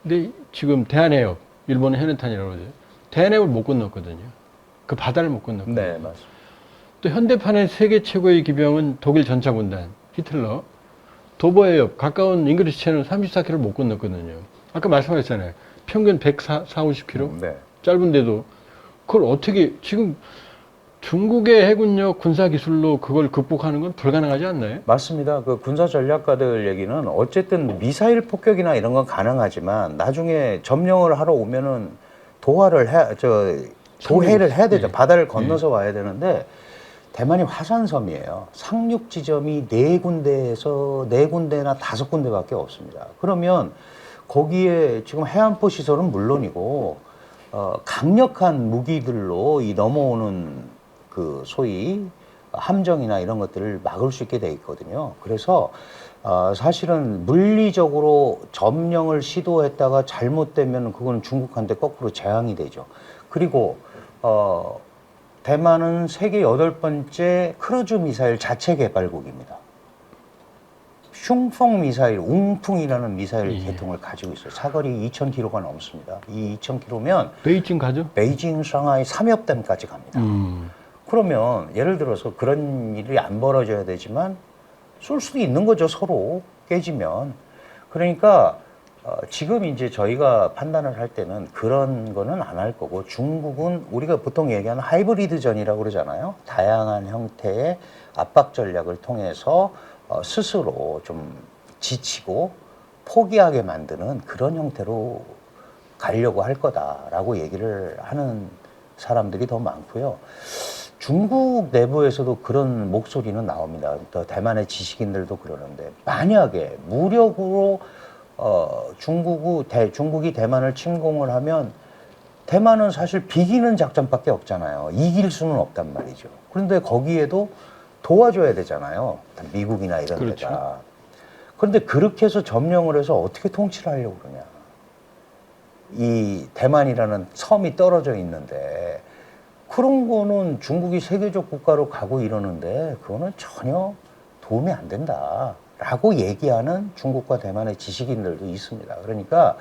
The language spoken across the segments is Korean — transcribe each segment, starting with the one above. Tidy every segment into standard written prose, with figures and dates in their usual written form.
근데 지금 대한해협, 일본은 해운탄이라고 그러죠. 대한해협을 못 건넜거든요. 그 바다를 못 건넜거든요. 네, 맞습니다. 또 현대판의 세계 최고의 기병은 독일 전차군단, 히틀러. 도버해협, 가까운 잉글리시 채널 34km 못 건넜거든요. 아까 말씀하셨잖아요. 평균 140, 50km? 네. 짧은데도. 그걸 어떻게, 지금 중국의 해군력 군사기술로 그걸 극복하는 건 불가능하지 않나요? 맞습니다. 그 군사 전략가들 얘기는 어쨌든 미사일 폭격이나 이런 건 가능하지만 나중에 점령을 하러 오면은 도해를 해야 되죠. 예. 바다를 건너서 와야 되는데 대만이 화산섬이에요. 상륙 지점이 네 군데나 다섯 군데밖에 없습니다. 그러면 거기에 지금 해안포 시설은 물론이고 강력한 무기들로 이 넘어오는 그 소위 함정이나 이런 것들을 막을 수 있게 돼 있거든요. 그래서 사실은 물리적으로 점령을 시도했다가 잘못되면 그거는 중국한테 거꾸로 재앙이 되죠. 그리고 대만은 세계 8번째 크루즈 미사일 자체 개발국입니다. 슝펑 미사일, 웅풍이라는 미사일 계통을 가지고 있어요. 사거리 2,000km가 넘습니다. 이 2,000km면 베이징 가죠? 베이징, 상하이, 삼엽댐까지 갑니다. 그러면 예를 들어서 그런 일이 안 벌어져야 되지만 쏠 수도 있는 거죠, 서로 깨지면. 그러니까 지금 이제 저희가 판단을 할 때는 그런 거는 안 할 거고, 중국은 우리가 보통 얘기하는 하이브리드 전이라고 그러잖아요. 다양한 형태의 압박 전략을 통해서 스스로 좀 지치고 포기하게 만드는 그런 형태로 가려고 할 거다라고 얘기를 하는 사람들이 더 많고요. 중국 내부에서도 그런 목소리는 나옵니다. 또 대만의 지식인들도 그러는데, 만약에 무력으로 중국이 대만을 침공을 하면 대만은 사실 비기는 작전밖에 없잖아요. 이길 수는 없단 말이죠. 그런데 거기에도 도와줘야 되잖아요. 미국이나 이런 그렇죠. 데가. 그런데 그렇게 해서 점령을 해서 어떻게 통치를 하려고 그러냐. 이 대만이라는 섬이 떨어져 있는데 그런 거는 중국이 세계적 국가로 가고 이러는데 그거는 전혀 도움이 안 된다라고 얘기하는 중국과 대만의 지식인들도 있습니다. 그러니까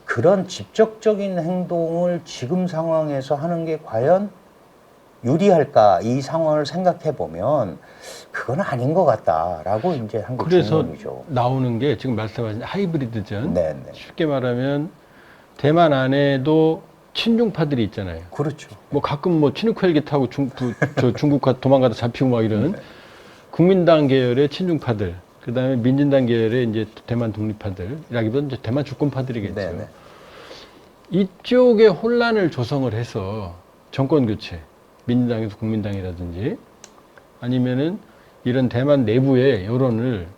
그런 직접적인 행동을 지금 상황에서 하는 게 과연 유리할까, 이 상황을 생각해 보면 그건 아닌 것 같다라고 이제 한국 그래서 중론이죠. 나오는 게 지금 말씀하신 하이브리드전. 네네. 쉽게 말하면 대만 안에도 친중파들이 있잖아요. 그렇죠. 뭐 가끔 뭐 친육 헬기 타고 중국과 도망가다 잡히고 막 이런 국민당 계열의 친중파들, 그 다음에 민진당 계열의 이제 대만 독립파들이라기보다는 이제 대만 주권파들이겠죠. 네네. 이쪽에 혼란을 조성을 해서 정권 교체, 민주당에서 국민당이라든지 아니면은 이런 대만 내부의 여론을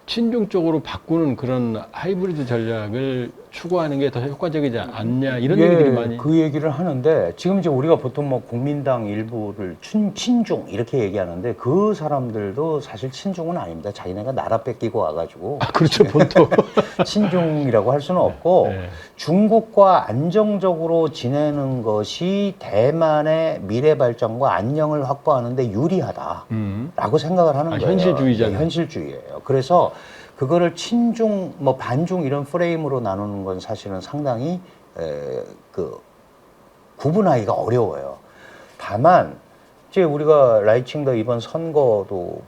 친중 쪽으로 바꾸는 그런 하이브리드 전략을 추구하는 게 더 효과적이지 않냐, 이런 얘기들이 많이. 그 얘기를 하는데 지금 이제 우리가 보통 뭐 국민당 일부를 친중 이렇게 얘기하는데 그 사람들도 사실 친중은 아닙니다. 자기네가 나라 뺏기고 와가지고 그렇죠, 본토. 친중이라고 할 수는 없고 네. 중국과 안정적으로 지내는 것이 대만의 미래 발전과 안녕을 확보하는데 유리하다라고 생각을 하는 거예요. 현실주의잖아요. 네, 현실주의예요. 그래서 그거를 친중, 뭐 반중 이런 프레임으로 나누는 건 사실은 상당히 구분하기가 어려워요. 다만 이제 우리가 라이칭더 이번 선거도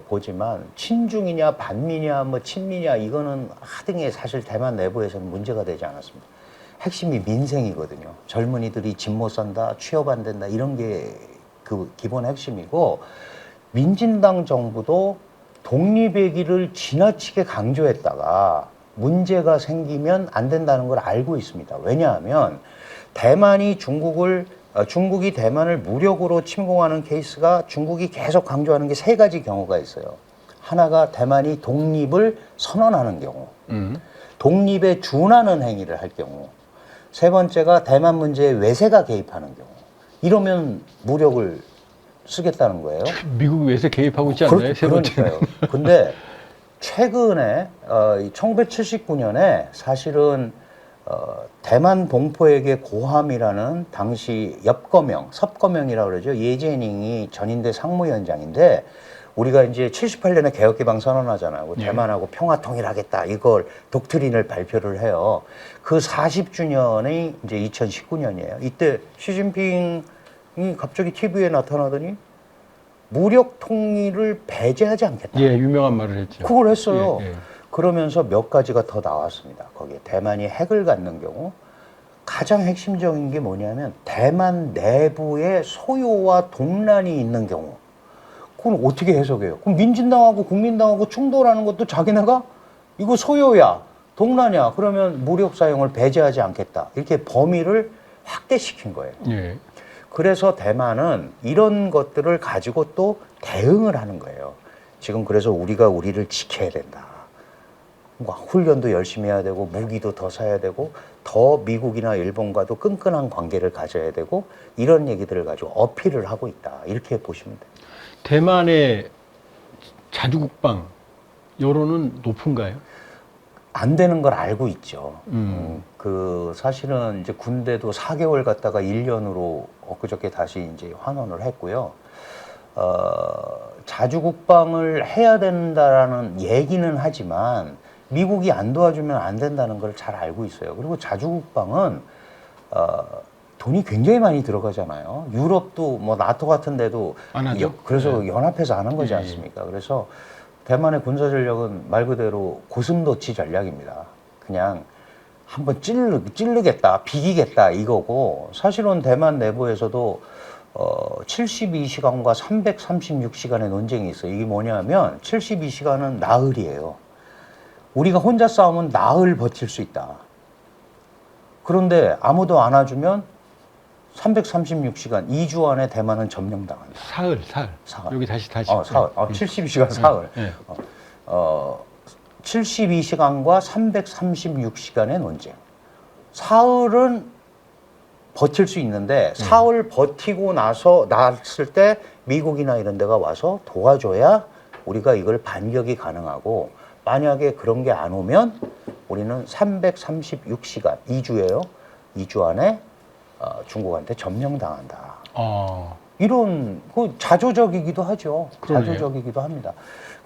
보지만 친중이냐 반미냐 뭐 친미냐 이거는 하등에 사실 대만 내부에서는 문제가 되지 않았습니다. 핵심이 민생이거든요. 젊은이들이 집 못 산다, 취업 안 된다 이런 게 그 기본 핵심이고, 민진당 정부도 독립의 길을 지나치게 강조했다가 문제가 생기면 안 된다는 걸 알고 있습니다. 왜냐하면 중국이 대만을 무력으로 침공하는 케이스가 중국이 계속 강조하는 게 세 가지 경우가 있어요. 하나가 대만이 독립을 선언하는 경우, 독립에 준하는 행위를 할 경우, 세 번째가 대만 문제에 외세가 개입하는 경우. 이러면 무력을 쓰겠다는 거예요. 미국 외세 개입하고 있지 않나요? 세 번째. 그러니까요. 근데 최근에 1979년에 사실은 대만 동포에게 고함이라는 당시 섭거명이라고 그러죠. 예제닝이 전인대 상무위원장인데 우리가 이제 78년에 개혁개방 선언하잖아요. 예. 대만하고 평화 통일하겠다. 이걸 독트린을 발표를 해요. 그 40주년이 이제 2019년이에요. 이때 시진핑이 갑자기 TV에 나타나더니 무력 통일을 배제하지 않겠다. 예, 유명한 말을 했죠. 그걸 했어요. 예, 예. 그러면서 몇 가지가 더 나왔습니다. 거기에 대만이 핵을 갖는 경우 가장 핵심적인 게 뭐냐면 대만 내부에 소요와 동란이 있는 경우 그건 어떻게 해석해요? 그럼 민진당하고 국민당하고 충돌하는 것도 자기네가 이거 소요야, 동란이야. 그러면 무력 사용을 배제하지 않겠다. 이렇게 범위를 확대시킨 거예요. 예. 그래서 대만은 이런 것들을 가지고 또 대응을 하는 거예요. 지금 그래서 우리가 우리를 지켜야 된다. 훈련도 열심히 해야 되고 무기도 더 사야 되고 더 미국이나 일본과도 끈끈한 관계를 가져야 되고 이런 얘기들을 가지고 어필을 하고 있다. 이렇게 보시면 돼요. 대만의 자주국방 여론은 높은가요? 안 되는 걸 알고 있죠. 그 사실은 이제 군대도 4개월 갔다가 1년으로 엊그저께 다시 이제 환원을 했고요. 자주국방을 해야 된다라는 얘기는 하지만 미국이 안 도와주면 안 된다는 걸 잘 알고 있어요. 그리고 자주국방은 돈이 굉장히 많이 들어가잖아요. 유럽도 뭐 나토 같은 데도 안 하죠. 그래서 네. 연합해서 하는 거지 예, 않습니까? 그래서 대만의 군사 전략은 말 그대로 고슴도치 전략입니다. 그냥 한번 찌르겠다, 비기겠다 이거고 사실은 대만 내부에서도 72시간과 336시간의 논쟁이 있어요. 이게 뭐냐면 72시간은 나흘이에요. 우리가 혼자 싸우면 나흘 버틸 수 있다. 그런데 아무도 안 와주면 336시간, 2주 안에 대만은 점령당한다. 사흘. 사흘. 여기 다시. 사흘. 72시간 사흘. 예. 72시간과 336시간의 논쟁. 사흘은 버틸 수 있는데 사흘 버티고 났을 때 미국이나 이런 데가 와서 도와줘야 우리가 이걸 반격이 가능하고 만약에 그런 게 안 오면 우리는 336시간, 2주예요. 2주 안에 중국한테 점령당한다. 이런 자조적이기도 하죠. 그러네요. 자조적이기도 합니다.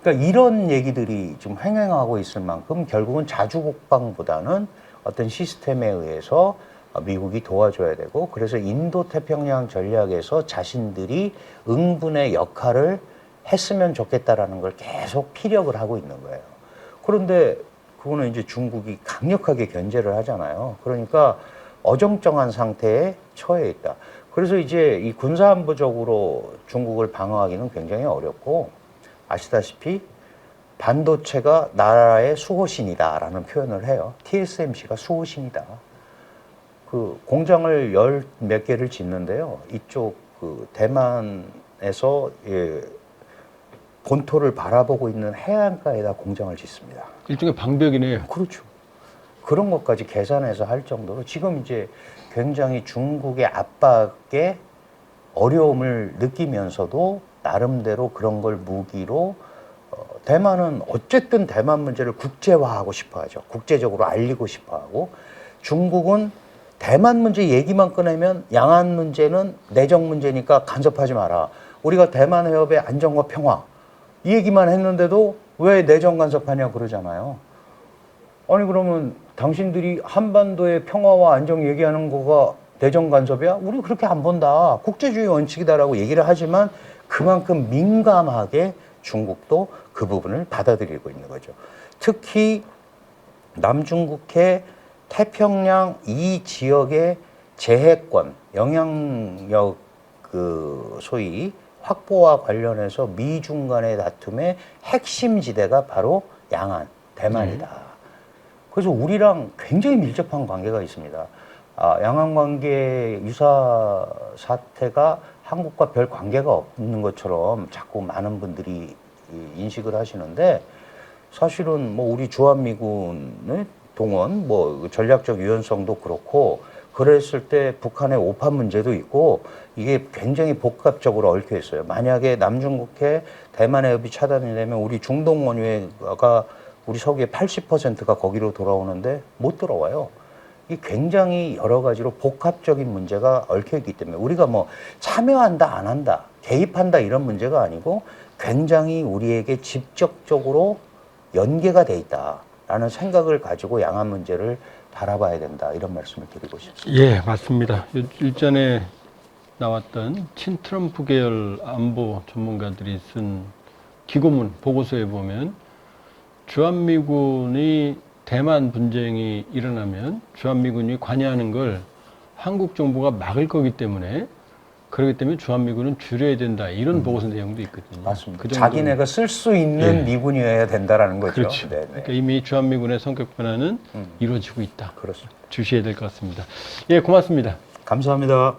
그러니까 이런 얘기들이 좀 횡행하고 있을 만큼 결국은 자주국방보다는 어떤 시스템에 의해서 미국이 도와줘야 되고 그래서 인도태평양 전략에서 자신들이 응분의 역할을 했으면 좋겠다라는 걸 계속 피력을 하고 있는 거예요. 그런데 그거는 이제 중국이 강력하게 견제를 하잖아요. 그러니까 어정쩡한 상태에 처해 있다. 그래서 이제 이 군사안보적으로 중국을 방어하기는 굉장히 어렵고 아시다시피 반도체가 나라의 수호신이다라는 표현을 해요. TSMC가 수호신이다. 그 공장을 몇 개를 짓는데요. 이쪽 그 대만에서 본토를 바라보고 있는 해안가에다 공장을 짓습니다. 일종의 방벽이네요. 그렇죠. 그런 것까지 계산해서 할 정도로 지금 이제 굉장히 중국의 압박에 어려움을 느끼면서도 나름대로 그런 걸 무기로 대만은 어쨌든 대만 문제를 국제화하고 싶어 하죠. 국제적으로 알리고 싶어 하고 중국은 대만 문제 얘기만 꺼내면 양안 문제는 내정 문제니까 간섭하지 마라. 우리가 대만 해협의 안정과 평화 이 얘기만 했는데도 왜 내정 간섭하냐 그러잖아요. 아니 그러면 당신들이 한반도의 평화와 안정 얘기하는 거가 내정 간섭이야? 우리 그렇게 안 본다. 국제주의 원칙이다라고 얘기를 하지만 그만큼 민감하게 중국도 그 부분을 받아들이고 있는 거죠. 특히 남중국해 태평양 이 지역의 제해권, 영향력 소위 확보와 관련해서 미중 간의 다툼의 핵심 지대가 바로 양안, 대만이다. 그래서 우리랑 굉장히 밀접한 관계가 있습니다. 양안 관계 유사 사태가 한국과 별 관계가 없는 것처럼 자꾸 많은 분들이 인식을 하시는데 사실은 뭐 우리 주한미군의 동원, 뭐 전략적 유연성도 그렇고 그랬을 때 북한의 오판 문제도 있고 이게 굉장히 복합적으로 얽혀 있어요. 만약에 남중국해 대만 해협이 차단이 되면 우리 중동 원유가 우리 석유의 80%가 거기로 돌아오는데 못 돌아와요. 이 굉장히 여러 가지로 복합적인 문제가 얽혀 있기 때문에 우리가 뭐 참여한다 안 한다 개입한다 이런 문제가 아니고 굉장히 우리에게 직접적으로 연계가 돼 있다라는 생각을 가지고 양안 문제를 바라봐야 된다 이런 말씀을 드리고 싶습니다. 예, 맞습니다. 일전에 나왔던 친트럼프 계열 안보 전문가들이 쓴 기고문 보고서에 보면 주한미군이 대만 분쟁이 일어나면 주한미군이 관여하는 걸 한국 정부가 막을 거기 때문에 그렇기 때문에 주한미군은 줄여야 된다 이런 보고서 내용도 있거든요. 맞습니다. 그 정도로- 자기네가 쓸 수 있는 예. 미군이어야 된다라는 거죠. 그렇죠. 네네. 그러니까 이미 주한미군의 성격 변화는 이루어지고 있다. 그렇습니다. 주시해야 될 것 같습니다. 예, 고맙습니다. 감사합니다.